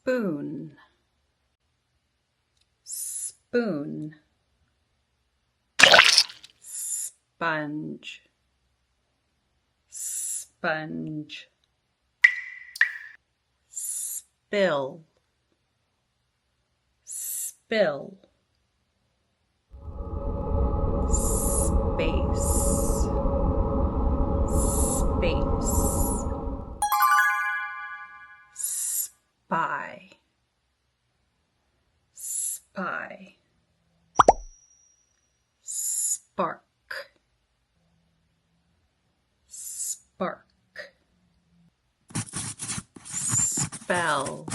spoon, spoon, sponge, sponge, spill, spill, space, space, spy, spy, spark, spark, spell,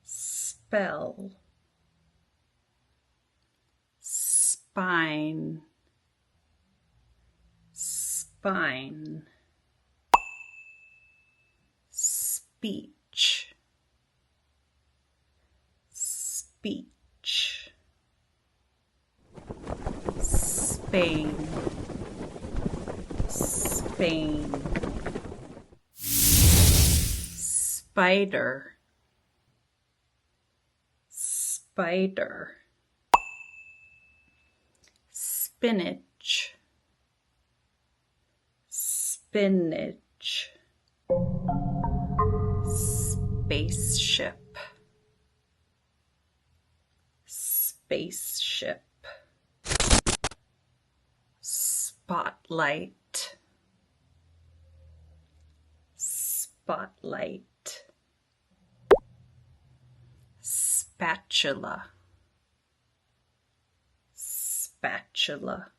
spell, spine, spine, speech, speech, Spain, Spain, spider, spider, spinach, spinach, spaceship, spaceship, spotlight, spotlight, spatula, spatula,